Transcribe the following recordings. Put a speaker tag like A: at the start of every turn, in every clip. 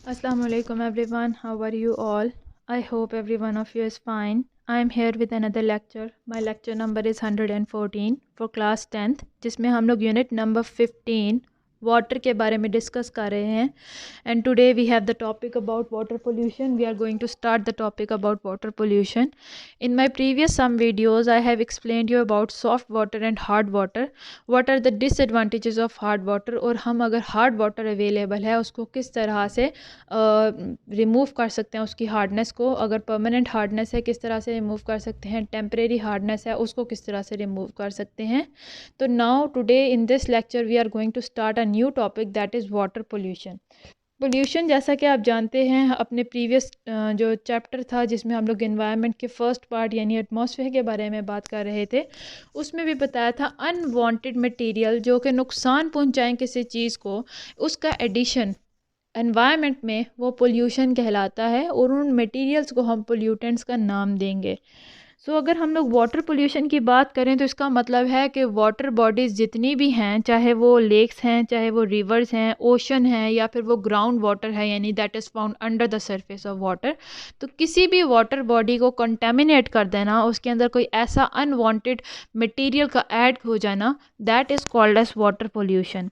A: Assalamualaikum everyone, how are you all? I hope every one of you is fine. I am here with another lecture. My lecture number is 114 for class 10th, जिसमें हम लोग unit number 15 water के बारे में discuss कर रहे हैं. And today we have the topic about water pollution. We are going to start the topic about water pollution. In my previous some videos, I have explained you about soft water and hard water. What are the disadvantages of hard water, और हम अगर hard water available है उसको किस तरह से remove कर सकते हैं, उसकी हार्डनेस को. अगर परमानेंट हार्डनेस है किस तरह से रिमूव कर सकते हैं, टेम्परेरी हार्डनेस है उसको किस तरह से रिमूव कर सकते हैं. तो now today in this lecture we are going to start a new topic, that is water pollution. Pollution जैसा कि आप जानते हैं, अपने प्रीवियस जो चैप्टर था जिसमें हम लोग एनवायरनमेंट के फर्स्ट पार्ट यानी एटमॉस्फेयर के बारे में बात कर रहे थे, उसमें भी बताया था अनवांटेड मटेरियल जो कि नुकसान पहुंचाएं किसी चीज़ को, उसका एडिशन एनवायरनमेंट में वो पोल्यूशन कहलाता है और उन मटेरियल्स को हम पोल्यूटेंट्स का नाम देंगे. अगर हम लोग वाटर पोल्यूशन की बात करें तो इसका मतलब है कि वाटर बॉडीज़ जितनी भी हैं, चाहे वो लेक्स हैं, चाहे वो रिवर्स हैं, ओशन हैं, या फिर वो ग्राउंड वाटर है यानी that is found under the surface of water, तो किसी भी वाटर बॉडी को कंटेमिनेट कर देना, उसके अंदर कोई ऐसा अनवांटेड मटेरियल का ऐड हो जाना, that is called as water pollution.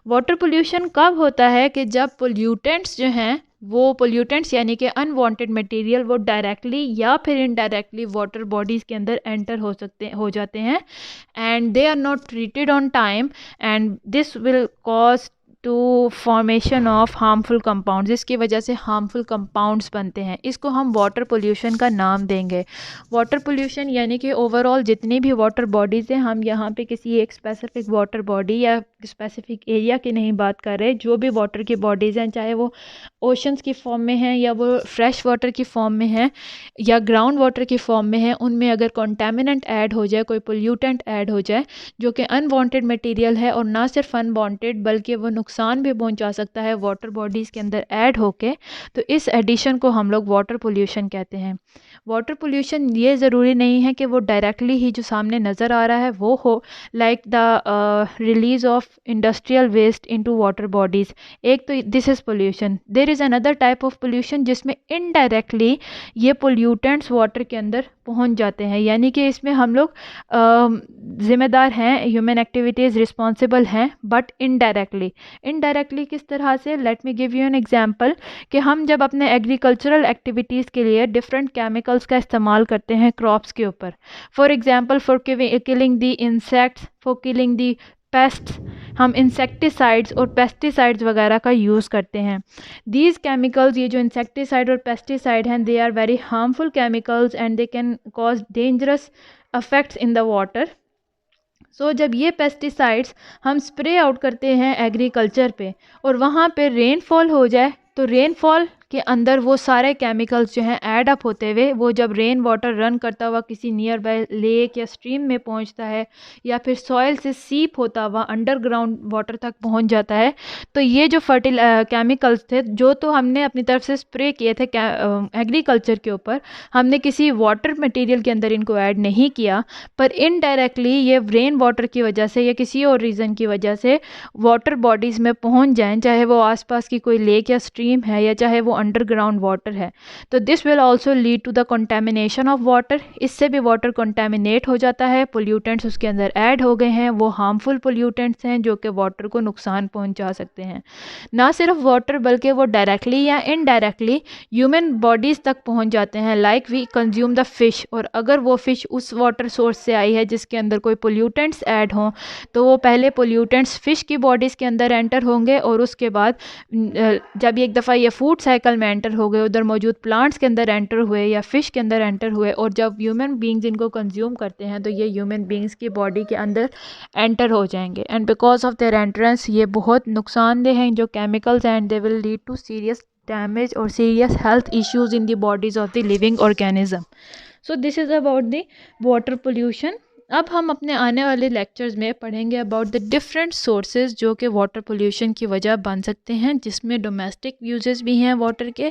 A: Water pollution कब होता है कि जब पोल्यूटेंट्स जो हैं, वो पोल्यूटेंट्स यानी कि अनवांटेड मटेरियल वो डायरेक्टली या फिर इनडायरेक्टली वाटर बॉडीज़ के अंदर एंटर हो जाते हैं and they are not treated on time and this will cause to formation of harmful compounds. इसकी वजह से हार्मफुल कंपाउंड्स बनते हैं. इसको हम वाटर पोल्यूशन का नाम देंगे. वाटर पोल्यूशन यानी कि ओवरऑल जितनी भी वाटर बॉडीज़ हैं, हम यहाँ पे किसी एक स्पेसिफिक वाटर बॉडी या स्पेसिफिक एरिया की नहीं बात कर रहे. जो भी वाटर की बॉडीज़ हैं, चाहे वो ओशंस की फॉर्म में हैं या वो फ्रेश वाटर की फॉर्म में हैं या ग्राउंड वाटर की फॉर्म में हैं, उनमें अगर कंटामिनेंट ऐड हो जाए, कोई पोल्यूटेंट ऐड हो जाए जो कि अनवांटेड मटेरियल है, और ना सिर्फ अनवांटेड बल्कि वो नुकसान भी पहुंचा सकता है वाटर बॉडीज़ के अंदर ऐड होके, तो इस एडिशन को हम लोग वाटर पोल्यूशन कहते हैं. वाटर पोल्यूशन ये ज़रूरी नहीं है कि वो डायरेक्टली ही जो सामने नज़र आ रहा है वो हो, like the release of industrial waste into water bodies. एक तो this is pollution. There is another type of pollution जिसमें इनडायरेक्टली ये पोल्यूटेंट्स वाटर के अंदर पहुंच जाते हैं, यानी कि इसमें हम लोग ज़िम्मेदार हैं, ह्यूमन एक्टिविटीज़ रिस्पॉन्सिबल हैं, बट इनडायरेक्टली किस तरह से, let me give you an example. कि हम जब अपने एग्रीकल्चरल एक्टिविटीज़ के लिए डिफरेंट केमिकल्स का इस्तेमाल करते हैं क्रॉप्स के ऊपर, for example for killing the insects, for killing the pests, हम इंसेक्टिसाइड्स और पेस्टिसाइड्स वगैरह का यूज़ करते हैं. दीज केमिकल्स, ये जो इंसेक्टिसाइड और पेस्टिसाइड हैं, they are very harmful chemicals and they can cause dangerous affects in the water. जब ये पेस्टिसाइड्स हम स्प्रे आउट करते हैं एग्रीकल्चर पे और वहाँ पे रेनफॉल हो जाए, तो रेनफॉल के अंदर वो सारे केमिकल्स जो हैं ऐड अप होते हुए, वो जब रेन वाटर रन करता हुआ किसी नियर बाय लेक या स्ट्रीम में पहुंचता है या फिर सॉइल से सीप होता हुआ अंडरग्राउंड वाटर तक पहुंच जाता है, तो ये जो केमिकल्स थे जो तो हमने अपनी तरफ से स्प्रे किए थे एग्रीकल्चर के ऊपर, हमने किसी वाटर मटेरियल के अंदर इनको ऐड नहीं किया, पर इनडायरेक्टली ये रेन वाटर की वजह से या किसी और रीज़न की वजह से वाटर बॉडीज़ में पहुंच जाएं, चाहे वो आसपास की कोई लेक या स्ट्रीम है या चाहे वो अंडरग्राउंड वाटर है, तो this will also lead to the contamination of water. इससे भी वाटर कंटेमिनेट हो जाता है, पोल्यूटेंट्स उसके अंदर ऐड हो गए हैं, वो हार्मफुल पोल्यूटेंट्स हैं जो कि वाटर को नुकसान पहुंचा सकते हैं. ना सिर्फ वाटर बल्कि वो डायरेक्टली या इनडायरेक्टली ह्यूमन बॉडीज़ तक पहुंच जाते हैं, like we consume the fish, और अगर वो फिश उस वाटर सोर्स से आई है जिसके अंदर कोई पोल्यूटेंट्स ऐड हों, तो वो पहले पोल्यूटेंट्स फिश की बॉडीज़ के अंदर एंटर होंगे और उसके बाद जब एक दफ़ा ये फूड साइकिल में एंटर हो गए, उधर मौजूद प्लांट्स के अंदर एंटर हुए या फिश के अंदर एंटर हुए, और जब ह्यूमन बींग्स इनको कंज्यूम करते हैं तो ये ह्यूमन बींग्स की बॉडी के अंदर एंटर हो जाएंगे, and because of their entrance ये बहुत नुकसानदेह हैं जो chemicals, and they will lead to serious damage और serious health issues in the bodies of the living organism. So this is about the water pollution. अब हम अपने आने वाले लेक्चर्स में पढ़ेंगे अबाउट द डिफरेंट सोर्सेज जो कि वाटर पोल्यूशन की वजह बन सकते हैं, जिसमें डोमेस्टिक यूजेस भी हैं वाटर के।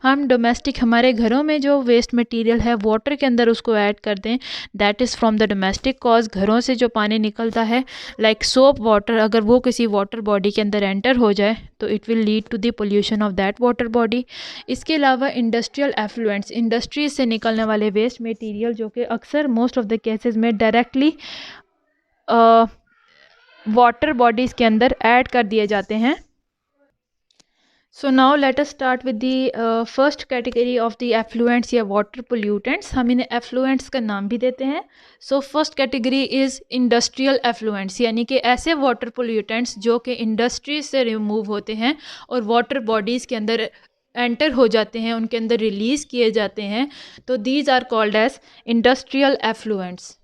A: हम डोमेस्टिक हमारे घरों में जो वेस्ट मटेरियल है वाटर के अंदर उसको ऐड कर दें, that is from the domestic cause. घरों से जो पानी निकलता है लाइक सोप वाटर, अगर वो किसी वाटर बॉडी के अंदर एंटर हो जाए तो it will lead to the pollution of that water body. इसके अलावा इंडस्ट्रियल एफ्लुएंट्स, इंडस्ट्रीज से निकलने वाले वेस्ट मटेरियल जो कि अक्सर मोस्ट ऑफ द केसेस में डायरेक्टली वाटर बॉडीज़ के अंदर ऐड कर दिए जाते हैं। So now let us start with the first category of the effluents या वाटर पोल्यूटेंट्स। हम इन्हें एफ्लुएंट्स का नाम भी देते हैं। So first category is industrial effluents, यानी कि ऐसे वाटर पोल्यूटेंट्स जो कि इंडस्ट्रीज से रिमूव होते हैं और वाटर बॉडीज़ के अंदर एंटर हो जाते हैं, उनके अंदर रिलीज़ किए जाते हैं, तो these are called as industrial effluents.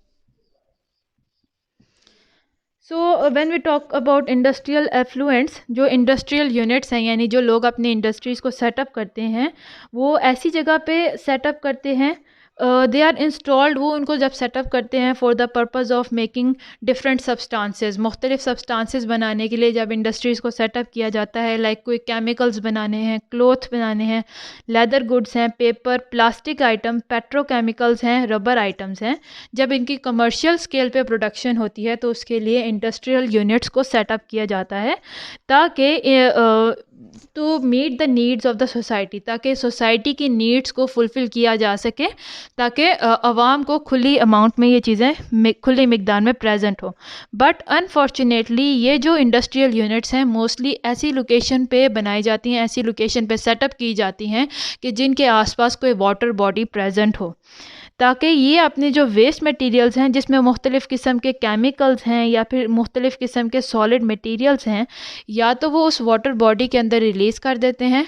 A: So when we talk about industrial effluents, जो इंडस्ट्रियल यूनिट्स हैं यानी जो लोग अपनी इंडस्ट्रीज़ को सेटअप करते हैं, वो ऐसी जगह पे सेटअप करते हैं, दे आर इंस्टॉल्ड, वो उनको जब सेटअप करते हैं for the purpose of making different substances, मुख्तलिफ सब्सटेंसेस बनाने के लिए जब इंडस्ट्रीज़ को सेटअप किया जाता है, लाइक कोई केमिकल्स बनाने हैं, क्लोथ बनाने हैं, लेदर गुड्स हैं, पेपर, प्लास्टिक आइटम, पेट्रोकेमिकल्स हैं, रबर आइटम्स हैं, जब इनकी कमर्शियल स्केल पे प्रोडक्शन होती है तो उसके लिए इंडस्ट्रियल यूनिट्स को सेटअप किया जाता है ताकि to meet the needs of the society, ताकि सोसाइटी की नीड्स को फुलफ़िल किया जा सके, ताकि आवाम को खुली अमाउंट में ये चीज़ें खुली मिकदार में प्रेजेंट हो। बट अनफॉर्चुनेटली ये जो इंडस्ट्रियल यूनिट्स हैं मोस्टली ऐसी लोकेशन पे बनाई जाती हैं, ऐसी लोकेशन पे सेटअप की जाती हैं कि जिनके आसपास कोई वाटर बॉडी प्रेजेंट हो, ताकि ये अपने जो वेस्ट मटेरियल्स हैं जिसमें मुख्तलिफ़ किस्म के केमिकल्स हैं या फिर मुख्तलिफ़ किस्म के सॉलिड मटेरियल्स हैं, या तो वो उस वाटर बॉडी के अंदर रिलीज़ कर देते हैं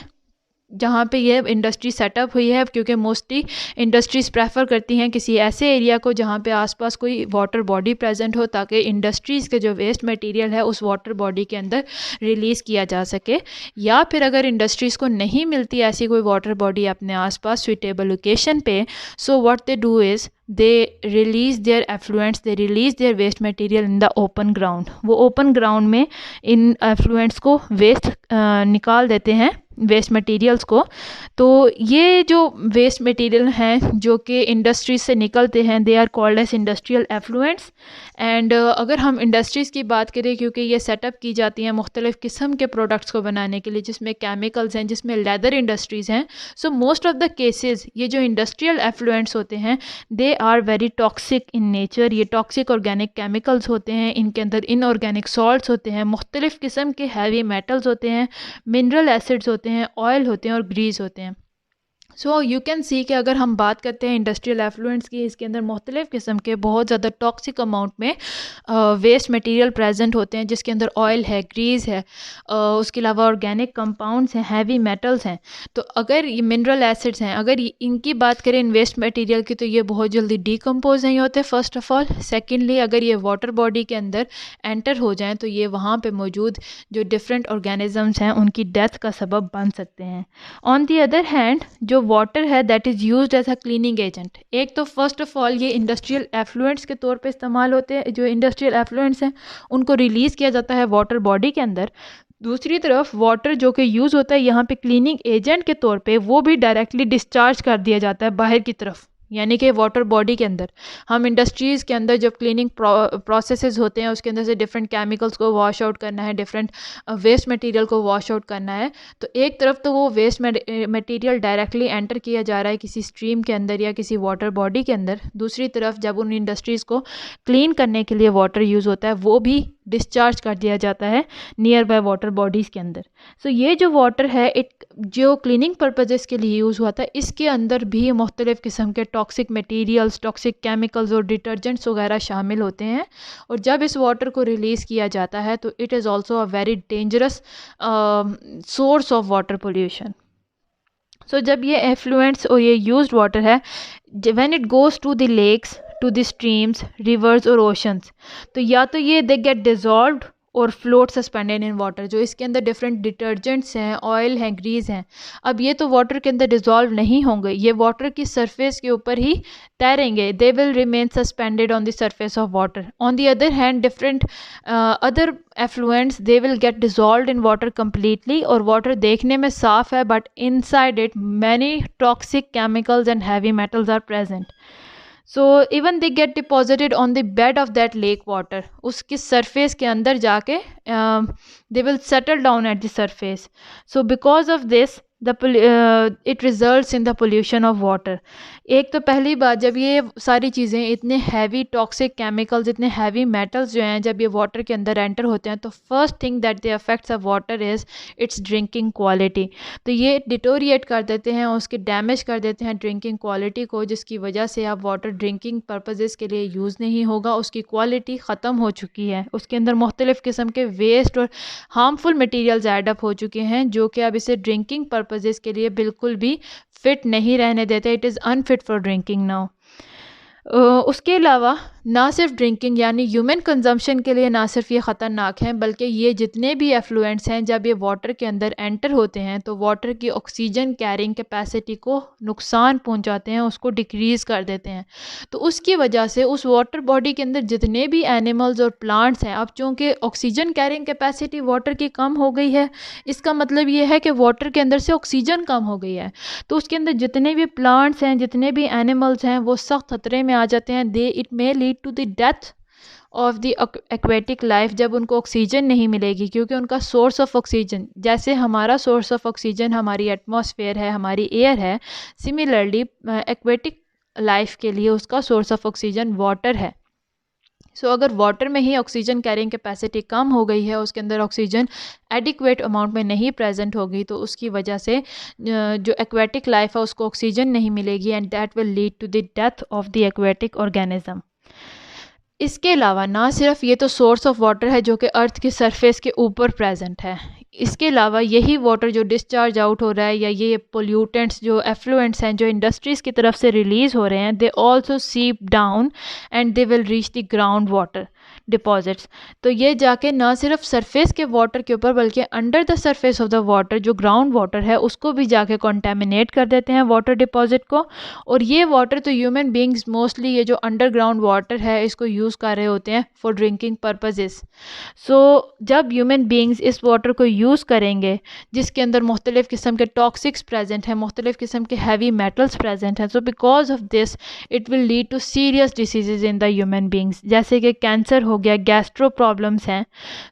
A: जहाँ पे ये इंडस्ट्री सेटअप हुई है, क्योंकि मोस्टली इंडस्ट्रीज़ प्रेफर करती हैं किसी ऐसे एरिया को जहाँ पे आसपास कोई वाटर बॉडी प्रेजेंट हो, ताकि इंडस्ट्रीज़ के जो वेस्ट मटेरियल है उस वाटर बॉडी के अंदर रिलीज़ किया जा सके। या फिर अगर इंडस्ट्रीज़ को नहीं मिलती ऐसी कोई वाटर बॉडी अपने आसपास सुइटेबल लोकेशन पे, so what they do is they release their effluents, they release their waste material in the open ground. वो ओपन ग्राउंड में इन एफ्लुएंट्स को वेस्ट निकाल देते हैं, वेस्ट मटेरियल्स को। तो ये जो वेस्ट मटेरियल हैं जो कि इंडस्ट्रीज से निकलते हैं, they are called as industrial effluents. And अगर हम इंडस्ट्रीज़ की बात करें, क्योंकि ये सेटअप की जाती हैं मुख्तलिफ़ किस्म के प्रोडक्ट्स को बनाने के लिए, जिसमें केमिकल्स हैं, जिसमें लेदर इंडस्ट्रीज़ हैं, so most of the cases ये जो इंडस्ट्रियल एफ्लुएंट्स होते हैं they are very toxic in nature. ये टॉक्सिक ऑर्गेनिक केमिकल्स होते हैं, इनके अंदर इनऑर्गेनिक सॉल्ट्स होते हैं, मुख्तलिफ़ किस्म के हैवी मेटल्स होते हैं, मिनरल एसिड्स होते हैं, ऑयल होते हैं और ग्रीस होते हैं। सो यू कैन सी कि अगर हम बात करते हैं इंडस्ट्रियल एफ्लुएंट्स की, इसके अंदर मुख्तलिफ़ किस्म के बहुत ज़्यादा टॉक्सिक अमाउंट में वेस्ट मटेरियल प्रेजेंट होते हैं, जिसके अंदर ऑयल है, ग्रीस है, उसके अलावा ऑर्गेनिक कंपाउंड्स हैं, हैवी मेटल्स हैं। तो अगर ये मिनरल एसिड्स हैं, अगर इनकी बात करें इन वेस्ट मटेरियल की, तो ये बहुत जल्दी डीकम्पोज नहीं होते फर्स्ट ऑफ ऑल। सेकेंडली अगर ये वाटर बॉडी के अंदर एंटर हो जाएँ तो ये वहाँ पर मौजूद जो डिफरेंट ऑर्गेनिजम्स हैं उनकी डेथ का सबब बन सकते हैं। ऑन दी अदर हैंड जो वाटर है that is used as a cleaning agent. एक तो फर्स्ट ऑफ ऑल ये इंडस्ट्रियल एफ्लुएंट्स के तौर पे इस्तेमाल होते हैं, जो इंडस्ट्रियल एफ्लुएंट्स हैं उनको रिलीज़ किया जाता है वाटर बॉडी के अंदर। दूसरी तरफ वाटर जो कि यूज़ होता है यहाँ पे क्लीनिंग एजेंट के तौर पे, वो भी डायरेक्टली डिस्चार्ज कर दिया जाता है बाहर की तरफ, यानी कि वाटर बॉडी के अंदर। हम इंडस्ट्रीज़ के अंदर जब क्लीनिंग प्रोसेसेस होते हैं उसके अंदर से डिफरेंट केमिकल्स को वॉश आउट करना है, डिफरेंट वेस्ट मटेरियल को वॉश आउट करना है, तो एक तरफ तो वो वेस्ट मटेरियल डायरेक्टली एंटर किया जा रहा है किसी स्ट्रीम के अंदर या किसी वाटर बॉडी के अंदर, दूसरी तरफ जब उन इंडस्ट्रीज़ को क्लीन करने के लिए वाटर यूज़ होता है वो भी डिस्चार्ज कर दिया जाता है नियर बाय वाटर बॉडीज़ के अंदर। सो ये जो वाटर है एक जो क्लीनिंग पर्पजेज़ के लिए यूज़ हुआ था, इसके अंदर भी मुख्तलिफ़ किस्म के टॉक्सिक मटेरियल्स, टॉक्सिक केमिकल्स और डिटर्जेंट्स वगैरह शामिल होते हैं। और जब इस वाटर को रिलीज़ किया जाता है तो it is also a very dangerous source of water pollution. So जब ये एफ्लुएंट्स और ये यूज्ड वाटर है, when it goes to the lakes, to the streams, rivers और ओशंस, तो या तो ये दे गेट डिज़ोल्व्ड और फ्लोट सस्पेंडेड इन वाटर, जो इसके अंदर डिफरेंट डिटर्जेंट्स हैं, ऑयल हैं, ग्रीस हैं, अब ये तो वाटर के अंदर डिज़ोल्व नहीं होंगे, ये वाटर की सरफेस के ऊपर ही तैरेंगे, they will remain suspended on the surface of water. On the other hand different other effluents they will get dissolve in water completely, और वाटर देखने में साफ है but inside it many toxic chemicals and heavy metals are present. So even they get deposited on the bed of that lake water, उसकी surface के अंदर जाके they will settle down at the surface. So because of this it results in the pollution of water. एक तो पहली बात, जब ये सारी चीज़ें इतने हैवी टॉक्सिक केमिकल्स, इतने हैवी मेटल्स जो हैं, जब ये वाटर के अंदर एंटर होते हैं तो first thing that they affects of water is it's drinking quality. तो ये डिटोरिएट कर देते हैं, उसके डैमेज कर देते हैं ड्रिंकिंग क्वालिटी को, जिसकी वजह से अब वाटर ड्रिंकिंग पर्पजेज़ के लिए यूज़ नहीं होगा, उसकी क्वालिटी ख़त्म हो चुकी है, उसके अंदर मुख्तलिफ़ किस्म के वेस्ट और हार्मफुल मटीरियल्स एडअप हो चुके हैं, जो कि अब इसे ड्रिंकिंग पर्पजेज़ के लिए बिल्कुल भी फिट नहीं रहने देते। It is unfit for drinking now. उसके अलावा ना सिर्फ ड्रिंकिंग यानी ह्यूमन कंजम्पशन के लिए ना सिर्फ ये ख़तरनाक हैं, बल्कि ये जितने भी एफ्लुएंट्स हैं जब ये वाटर के अंदर एंटर होते हैं तो वाटर की ऑक्सीजन कैरिंग कैपेसिटी को नुकसान पहुंचाते हैं, उसको डिक्रीज़ कर देते हैं। तो उसकी वजह से उस वाटर बॉडी के अंदर जितने भी एनिमल्स और प्लांट्स हैं, अब चूँकि ऑक्सीजन कैरिंग कैपेसिटी वाटर की कम हो गई है, इसका मतलब ये है कि वाटर के अंदर से ऑक्सीजन कम हो गई है, तो उसके अंदर जितने भी प्लांट्स हैं, जितने भी एनिमल्स हैं, वो सख्त खतरे में आ जाते हैं। It may lead to the death of the aquatic life, जब उनको ऑक्सीजन नहीं मिलेगी, क्योंकि उनका सोर्स ऑफ ऑक्सीजन, जैसे हमारा सोर्स ऑफ ऑक्सीजन हमारी एटमॉस्फेयर है, हमारी एयर है, सिमिलरली एक्वेटिक लाइफ के लिए उसका सोर्स ऑफ ऑक्सीजन वाटर है। सो अगर वाटर में ही ऑक्सीजन कैरिंग कैपेसिटी कम हो गई है, उसके अंदर ऑक्सीजन एडिक्वेट अमाउंट में नहीं प्रेजेंट होगी, तो उसकी वजह से जो एक्वेटिक लाइफ है उसको ऑक्सीजन नहीं मिलेगी, and that will lead to the death of the aquatic organism. इसके अलावा ना सिर्फ ये तो सोर्स ऑफ वाटर है जो कि अर्थ की सरफेस के ऊपर प्रेजेंट है, इसके अलावा यही वाटर जो डिस्चार्ज आउट हो रहा है, या ये पोल्यूटेंट्स जो एफ्लुएंट्स हैं जो इंडस्ट्रीज़ की तरफ से रिलीज़ हो रहे हैं, दे ऑल्सो सीप down and they will reach the ground water deposits. तो ये जाके ना सिर्फ सरफेस के वाटर के ऊपर बल्कि under the surface of the water, जो ग्राउंड वाटर है, उसको भी जाके कॉन्टेमिनेट कर देते हैं वाटर डिपॉजिट को। और ये वाटर तो ह्यूमन बींग्स मोस्टली ये जो अंडरग्राउंड वाटर है इसको यूज़ कर रहे होते हैं फॉर ड्रिंकिंग पर्पजेज़। सो जब ह्यूमन बींग्स इस वाटर को यूज़ करेंगे जिसके अंदर मुख्तलिफ़ किस्म के टॉक्सिक्स प्रेजेंट हैं, मुख्तलिफ़ किस्म के हैवी मेटल्स प्रेजेंट हैं, so because of this it will lead to serious disease in the human beings, जैसे कि कैंसर हो गया, गैस्ट्रो प्रॉब्लम्स हैं।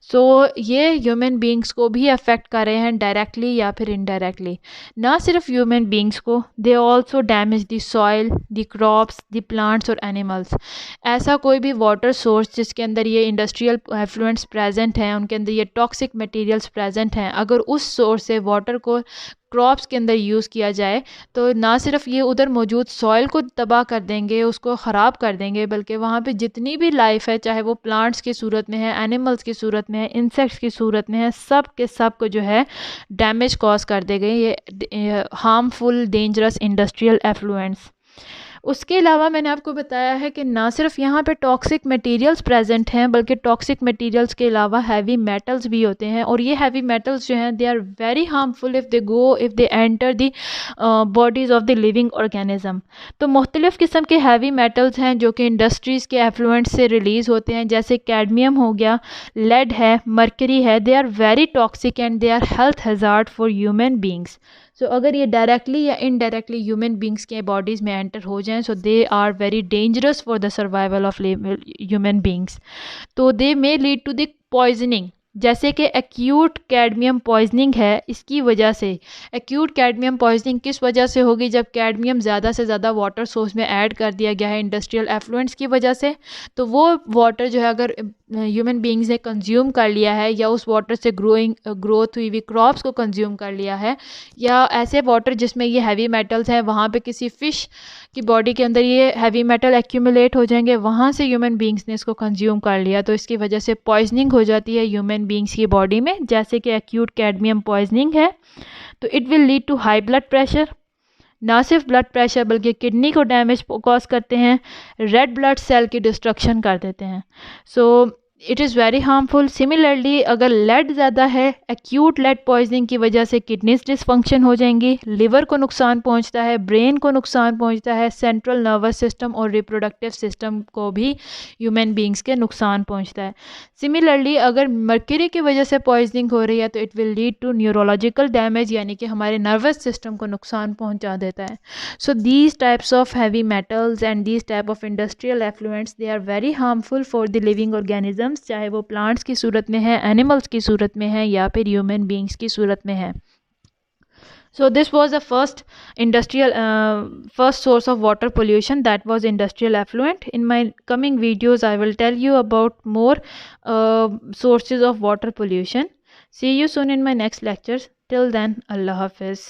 A: सो ये ह्यूमन बींग्स को भी अफेक्ट कर रहे हैं डायरेक्टली या फिर इनडायरेक्टली। ना सिर्फ ह्यूमन बींग्स को, they also damage the soil, the crops, the plants और एनिमल्स। ऐसा कोई भी वाटर सोर्स जिसके अंदर ये इंडस्ट्रियल एफ्लुएंट्स प्रेजेंट हैं, उनके अंदर ये टॉक्सिक मटेरियल्स प्रेजेंट हैं, अगर उस सोर्स से वाटर को क्रॉप्स के अंदर यूज़ किया जाए तो ना सिर्फ ये उधर मौजूद सॉइल को तबाह कर देंगे, उसको ख़राब कर देंगे, बल्कि वहाँ पे जितनी भी लाइफ है, चाहे वो प्लांट्स की सूरत में है, एनिमल्स की सूरत में है, इंसेक्ट्स की सूरत में है, सब के सब को जो है डैमेज कॉज कर देंगे ये हार्मफुल डेंजरस इंडस्ट्रियल एफ्लुएंट्स। उसके अलावा मैंने आपको बताया है कि ना सिर्फ यहाँ पे टॉक्सिक मटेरियल्स प्रेजेंट हैं, बल्कि टॉक्सिक मटेरियल्स के अलावा हैवी मेटल्स भी होते हैं, और ये हैवी मेटल्स जो हैं they are very harmful if they enter the bodies of the living organism. तो मुख्तलिफ़ किस्म के हैवी मेटल्स हैं जो कि इंडस्ट्रीज़ के एफ्लुएंट से रिलीज़ होते हैं, जैसे कैडमियम हो गया, लेड है, मर्करी है, they are very toxic and they are health hazard for human beings. So अगर ये डायरेक्टली या इनडायरेक्टली ह्यूमन बींग्स के बॉडीज़ में एंटर हो जाएं, so they are very dangerous for the survival of human beings. तो they may lead to the poisoning, जैसे कि एक्यूट कैडमियम पॉइजनिंग है। इसकी वजह से एक्यूट कैडमियम पॉइजनिंग किस वजह से होगी? जब कैडमियम ज़्यादा से ज़्यादा वाटर सोर्स में ऐड कर दिया गया है इंडस्ट्रियल एफ्लुएंट्स की वजह से, तो वो वाटर जो है अगर ह्यूमन बींग्स ने कंज्यूम कर लिया है, या उस वाटर से ग्रोथ हुई हुई क्रॉप्स को कंज्यूम कर लिया है, या ऐसे वाटर जिसमें ये हैवी मेटल्स हैं, वहाँ पे किसी फ़िश की बॉडी के अंदर ये हैवी मेटल एक्यूमुलेट हो जाएंगे, वहाँ से ह्यूमन बींग्स ने इसको कंज्यूम कर लिया, तो इसकी वजह से पॉइजनिंग हो जाती है ह्यूमन बींग्स की बॉडी में, जैसे कि एक्यूट कैडमियम पॉइजनिंग है। तो it will lead to high blood pressure, ना सिर्फ ब्लड प्रेशर बल्कि किडनी को डैमेज कॉज करते हैं, रेड ब्लड सेल की डिस्ट्रक्शन कर देते हैं। So it is very harmful. Similarly अगर लेड ज़्यादा है, एक्यूट लेड पॉइजनिंग की वजह से किडनीज डिसफंक्शन हो जाएंगी, लिवर को नुकसान पहुंचता है, ब्रेन को नुकसान पहुंचता है, सेंट्रल नर्वस सिस्टम और रिप्रोडक्टिव सिस्टम को भी ह्यूमन बींग्स के नुकसान पहुंचता है। सिमिलरली अगर मर्क्यूरी की वजह से पॉइजनिंग हो रही है तो it will lead to neurological damage, यानी कि हमारे नर्वस सिस्टम को नुकसान पहुंचा देता है। So these types of heavy metals and these type of industrial effluents, they are very harmful for the living organisms, चाहे वो plants की सूरत में है, animals की सूरत में है या फिर human beings की सूरत में है। So this was the first source of water pollution, that was industrial effluent. In my coming videos I will tell you about more sources of water pollution. See you soon in my next lectures. Till then, Allah Hafiz.